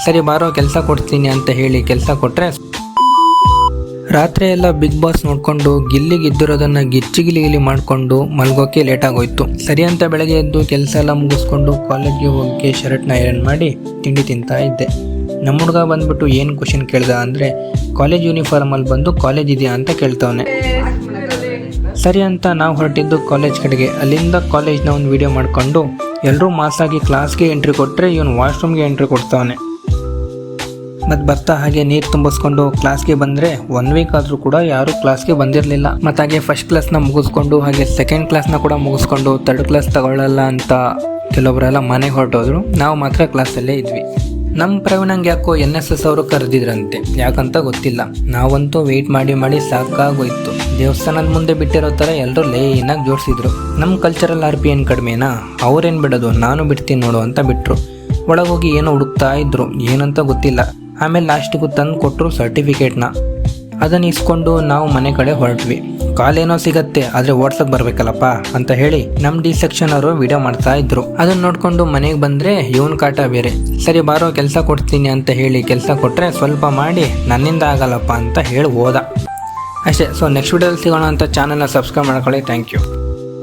ಸರಿ ಬಾರೋ ಕೆಲಸ ಕೊಡ್ತೀನಿ ಅಂತ ಹೇಳಿ ಕೆಲಸ ಕೊಟ್ಟರೆ ರಾತ್ರಿ ಎಲ್ಲ ಬಿಗ್ ಬಾಸ್ ನೋಡಿಕೊಂಡು ಗಿಲ್ಲಿಗಿದ್ದಿರೋದನ್ನು ಗಿಲಿ ಮಾಡಿಕೊಂಡು ಮಲ್ಗೋಕೆ ಲೇಟ್ ಆಗೋಯ್ತು. ಸರಿ ಅಂತ ಬೆಳಗ್ಗೆ ಎದ್ದು ಕೆಲಸ ಎಲ್ಲ ಮುಗಿಸ್ಕೊಂಡು ಕಾಲೇಜ್ಗೆ ಹೋಗಿ ಶರ್ಟ್ನ ಐರನ್ ಮಾಡಿ ತಿಂಡಿ ತಿಂತಾ ಇದ್ದೆ. ನಮ್ಮ ಹುಡುಗ ಬಂದ್ಬಿಟ್ಟು ಏನು ಕ್ವಶನ್ ಕೇಳ್ದ ಅಂದರೆ ಕಾಲೇಜ್ ಯೂನಿಫಾರ್ಮಲ್ಲಿ ಬಂದು ಕಾಲೇಜ್ ಇದೆಯಾ ಅಂತ ಕೇಳ್ತವನೆ. ಸರಿ ಅಂತ ನಾವು ಹೊರಟಿದ್ದು ಕಾಲೇಜ್ ಕಡೆಗೆ. ಅಲ್ಲಿಂದ ಕಾಲೇಜ್ನ ಒಂದು ವಿಡಿಯೋ ಮಾಡಿಕೊಂಡು ಎಲ್ಲರೂ ಮಾಸಾಗಿ ಕ್ಲಾಸ್ಗೆ ಎಂಟ್ರಿ ಕೊಟ್ಟರೆ ಇವನು ವಾಶ್ರೂಮ್ಗೆ ಎಂಟ್ರಿ ಕೊಡ್ತಾವನೆ. ಮತ್ತು ಬರ್ತಾ ಹಾಗೆ ನೀರು ತುಂಬಿಸ್ಕೊಂಡು ಕ್ಲಾಸ್ಗೆ ಬಂದರೆ 1 ವೀಕ್ ಆದರೂ ಕೂಡ ಯಾರೂ ಕ್ಲಾಸ್ಗೆ ಬಂದಿರಲಿಲ್ಲ. ಮತ್ತು ಹಾಗೆ ಫಸ್ಟ್ ಕ್ಲಾಸ್ನ ಮುಗಿಸ್ಕೊಂಡು ಹಾಗೆ ಸೆಕೆಂಡ್ ಕ್ಲಾಸ್ನ ಕೂಡ ಮುಗಿಸ್ಕೊಂಡು 3rd ಕ್ಲಾಸ್ ತಗೊಳ್ಳಲ್ಲ ಅಂತ ಕೆಲವೊಬ್ಬರೆಲ್ಲ ಮನೆಗೆ ಹೊರಟೋದ್ರು. ನಾವು ಮಾತ್ರ ಕ್ಲಾಸಲ್ಲೇ ಇದ್ವಿ. ನಮ್ಮ ಪ್ರವೀಣಂಗೆ ಯಾಕೋ NSS ಅವರು ಕರೆದಿದ್ರಂತೆ, ಯಾಕಂತ ಗೊತ್ತಿಲ್ಲ. ನಾವಂತೂ ವೆಯ್ಟ್ ಮಾಡಿ ಸಾಕಾಗೋಯ್ತು. ದೇವಸ್ಥಾನದ ಮುಂದೆ ಬಿಟ್ಟಿರೋ ಥರ ಎಲ್ಲರೂ ಲೈನಾಗಿ ಜೋಡಿಸಿದ್ರು. ನಮ್ಮ ಕಲ್ಚರಲ್ RP ಏನು ಕಡಿಮೆನಾ, ಅವ್ರೇನು ಬಿಡೋದು, ನಾನು ಬಿಡ್ತೀನಿ ನೋಡು ಅಂತ ಬಿಟ್ಟರು. ಒಳಗೋಗಿ ಏನೋ ಹುಡುಕ್ತಾ ಇದ್ರು, ಏನಂತ ಗೊತ್ತಿಲ್ಲ. ಆಮೇಲೆ ಲಾಸ್ಟಿಗೂ ತಂದು ಕೊಟ್ಟರು ಸರ್ಟಿಫಿಕೇಟ್ನ. ಅದನ್ನು ಇಸ್ಕೊಂಡು ನಾವು ಮನೆ ಕಡೆ ಹೊರಟ್ವಿ. ಕಾಲೇನೋ ಸಿಗತ್ತೆ, ಆದರೆ ಓಡ್ಸಕ್ಕೆ ಬರಬೇಕಲ್ಲಪ್ಪ ಅಂತ ಹೇಳಿ ನಮ್ಮ D ಸೆಕ್ಷನ್ ಅವರು ವಿಡಿಯೋ ಮಾಡ್ತಾ ಇದ್ರು. ಅದನ್ನು ನೋಡಿಕೊಂಡು ಮನೆಗೆ ಬಂದರೆ ಇವನ್ ಕಾಟ ಬೇರೆ. ಸರಿ ಬಾರೋ ಕೆಲಸ ಕೊಡ್ತೀನಿ ಅಂತ ಹೇಳಿ ಕೆಲಸ ಕೊಟ್ಟರೆ ಸ್ವಲ್ಪ ಮಾಡಿ ನನ್ನಿಂದ ಆಗಲ್ಲಪ್ಪ ಅಂತ ಹೇಳಿ ಹೋದ ಅಷ್ಟೇ. ಸೊ ನೆಕ್ಸ್ಟ್ ವಿಡಿಯೋದಲ್ಲಿ ಸಿಗೋಣ ಅಂತ ಚಾನಲ್ನ ಸಬ್ಸ್ಕ್ರೈಬ್ ಮಾಡ್ಕೊಳ್ಳಿ. Thank you.